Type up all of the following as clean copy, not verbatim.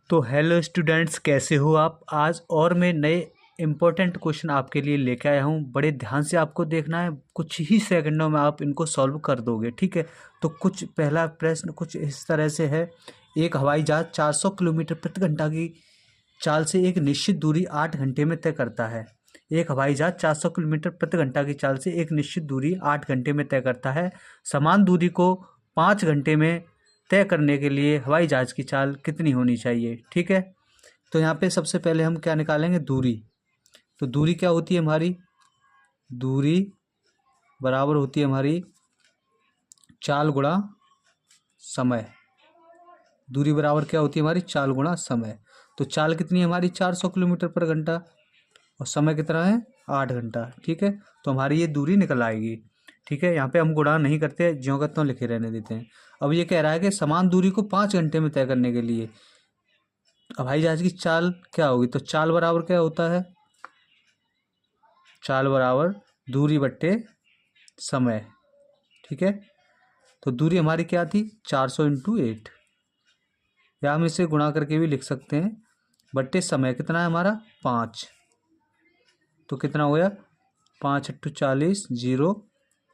तो hello students, कैसे हो आप। आज और मैं नए इम्पोर्टेंट क्वेश्चन आपके लिए लेके आया हूँ। बड़े ध्यान से आपको देखना है, कुछ ही सेकंडों में आप इनको सॉल्व कर दोगे, ठीक है। तो कुछ पहला प्रश्न कुछ इस तरह से है। एक हवाई जहाज 400 किलोमीटर प्रति घंटा की चाल से एक निश्चित दूरी 8 घंटे में तय करता है। एक हवाई जहाज 400 किलोमीटर प्रति घंटा की चाल से एक निश्चित दूरी 8 घंटे में तय करता है। समान दूरी को 5 घंटे में तय करने के लिए हवाई जहाज की चाल कितनी होनी चाहिए, ठीक है। तो यहाँ पे सबसे पहले हम क्या निकालेंगे, दूरी। तो दूरी क्या होती है हमारी, दूरी बराबर होती है हमारी चाल गुणा समय। दूरी बराबर क्या होती है हमारी, चाल गुणा समय। तो चाल कितनी है हमारी, 400 किलोमीटर पर घंटा, और समय कितना है, 8 घंटा, ठीक है। तो हमारी ये दूरी निकल आएगी, ठीक है। यहाँ पे हम गुणा नहीं करते, ज्यों का त्यों लिखे रहने देते हैं। अब ये कह रहा है कि समान दूरी को 5 घंटे में तय करने के लिए हवाई जहाज की चाल क्या होगी। तो चाल बराबर क्या होता है, चाल बराबर दूरी बट्टे समय, ठीक है। तो दूरी हमारी क्या थी, 400 इंटू 8, या हम इसे गुणा करके भी लिख सकते हैं, बट्टे समय कितना है हमारा 5। तो कितना हो गया, 5 अट्ठू 40, जीरो,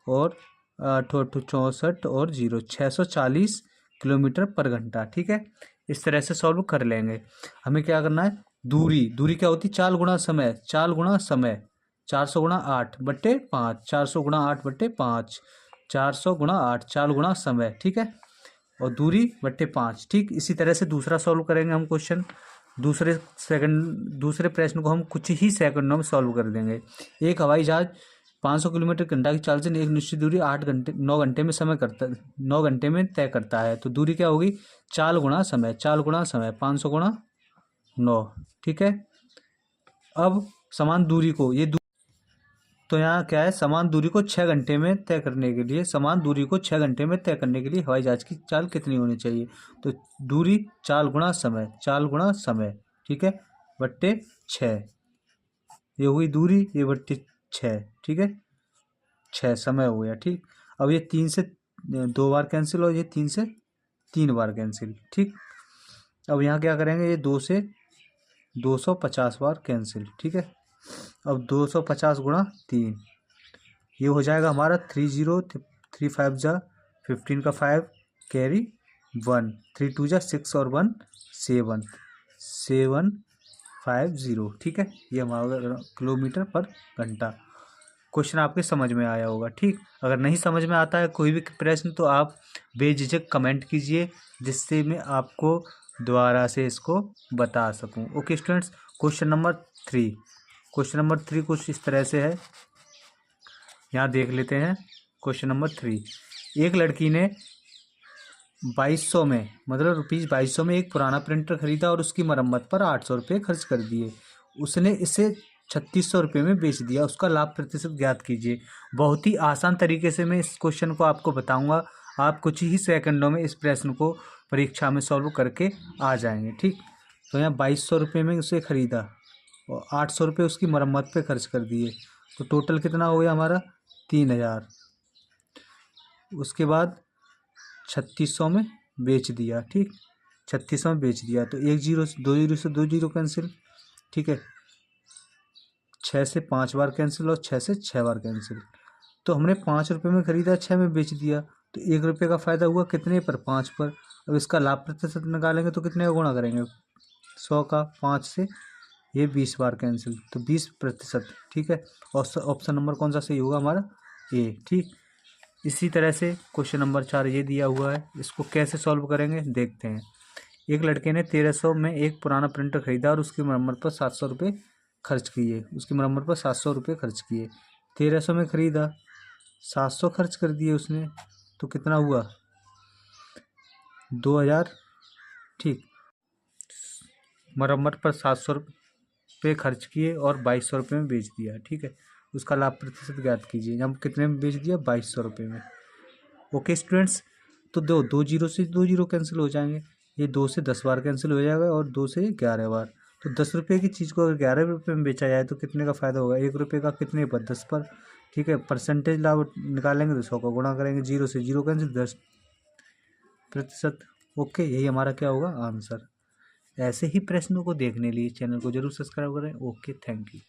और 8 अट्ठू 64 और जीरो, 640 किलोमीटर पर घंटा, ठीक है। इस तरह से सॉल्व कर लेंगे। हमें क्या करना है, दूरी, दूरी क्या होती है, चाल गुणा समय, चाल गुणा समय, 400 गुणा 8 बट्टे 5, 400 गुणा 8 बट्टे 5, 400 गुणा 8, चाल गुणा समय, ठीक है। और दूरी बट्टे 5, ठीक। इसी तरह से दूसरा सॉल्व करेंगे हम क्वेश्चन। दूसरे प्रश्न को हम कुछ ही सेकंडों में सॉल्व कर देंगे। एक हवाई जहाज 500 किलोमीटर घंटा की चाल से एक निश्चित दूरी 9 घंटे में 9 घंटे में तय करता है। तो दूरी क्या होगी, चाल गुणा समय, चाल गुणा समय, 500 गुणा 9, ठीक है। अब समान दूरी को तो यहाँ क्या है, समान दूरी को 6 घंटे में तय करने के लिए, समान दूरी को 6 घंटे में तय करने के लिए हवाई जहाज की चाल कितनी होनी चाहिए। तो दूरी चाल गुणा समय, चाल गुणा समय, ठीक है, बट्टे 6। ये हुई दूरी, ये बट्टे 6, ठीक है, 6 समय हो गया, ठीक। अब ये 3 से 2 बार कैंसिल, और ये 3 से 3 बार कैंसिल, ठीक। अब यहाँ क्या करेंगे, ये 2 से 250 बार कैंसिल, ठीक है। अब 250 गुणा 3, ये हो जाएगा हमारा 30, 3 5 जा 15 का 5 कैरी 1, 3 2 जा 6 और 1 7, 750, ठीक है। ये हमारा किलोमीटर पर घंटा। क्वेश्चन आपके समझ में आया होगा, ठीक। अगर नहीं समझ में आता है कोई भी प्रश्न तो आप बेझिझक कमेंट कीजिए, जिससे मैं आपको दोबारा से इसको बता सकूं। Okay students, question number 3। Question number 3 कुछ इस तरह से है, यहाँ देख लेते हैं। क्वेश्चन नंबर 3, एक लड़की ने 2200 में, मतलब रुपीज़ 2200 में एक पुराना प्रिंटर खरीदा और उसकी मरम्मत पर 800 रुपये खर्च कर दिए। उसने इसे 3600 रुपये में बेच दिया। उसका लाभ प्रतिशत ज्ञात कीजिए। बहुत ही आसान तरीके से मैं इस क्वेश्चन को आपको बताऊंगा। आप कुछ ही सेकंडों में इस प्रश्न को परीक्षा में सॉल्व करके आ जाएंगे, ठीक। तो यहाँ 2200 रुपये में उसे खरीदा और 800 रुपये उसकी मरम्मत पे खर्च कर दिए। तो टोटल कितना हो गया हमारा, 3000। उसके बाद 3600 में बेच दिया, ठीक, 3600 में बेच दिया। तो 1 जीरो से 2 जीरो से 2 जीरो कैंसिल, ठीक है, 6 से 5 बार कैंसिल और 6 से 6 बार कैंसिल। तो हमने 5 रुपये में खरीदा, 6 में बेच दिया, तो 1 रुपये का फ़ायदा हुआ कितने पर, 5 पर। अब इसका लाभ प्रतिशत निकालेंगे तो कितने का गुणा करेंगे, 100 का 5 से, ये 20 बार कैंसिल, तो 20%, ठीक है। और ऑप्शन नंबर कौन सा सही होगा हमारा, ए, ठीक। इसी तरह से क्वेश्चन नंबर 4 ये दिया हुआ है, इसको कैसे सॉल्व करेंगे देखते हैं। एक लड़के ने 1300 में एक पुराना प्रिंटर खरीदा और उसकी मरम्मत पर 700 रुपये खर्च किए। उसकी मरम्मत पर 700 रुपये खर्च किए। 1300 में खरीदा, 700 खर्च कर दिए उसने, तो कितना हुआ, 2000, ठीक। मरम्मत पर 700 रुपये खर्च किए और 2200 रुपये में बेच दिया, ठीक है। उसका लाभ प्रतिशत ज्ञात कीजिए। हम कितने में बेच दिया, 2200 रुपये में। ओके स्टूडेंट्स, तो दो जीरो से 2 जीरो कैंसिल हो जाएंगे। ये 2 से 10 बार कैंसिल हो जाएगा और 2 से 11 बार। तो 10 रुपये की चीज़ को अगर 11 रुपये में बेचा जाए तो कितने का फ़ायदा होगा, 1 रुपये का कितने पर, 10 पर, ठीक है। परसेंटेज लाभ निकालेंगे तो 100 का गुणा करेंगे, 0 से 0 कैंसिल, 10%। ओके, यही हमारा क्या होगा आंसर। ऐसे ही प्रश्नों को देखने लिए चैनल को जरूर सब्सक्राइब करें। Okay, thank you.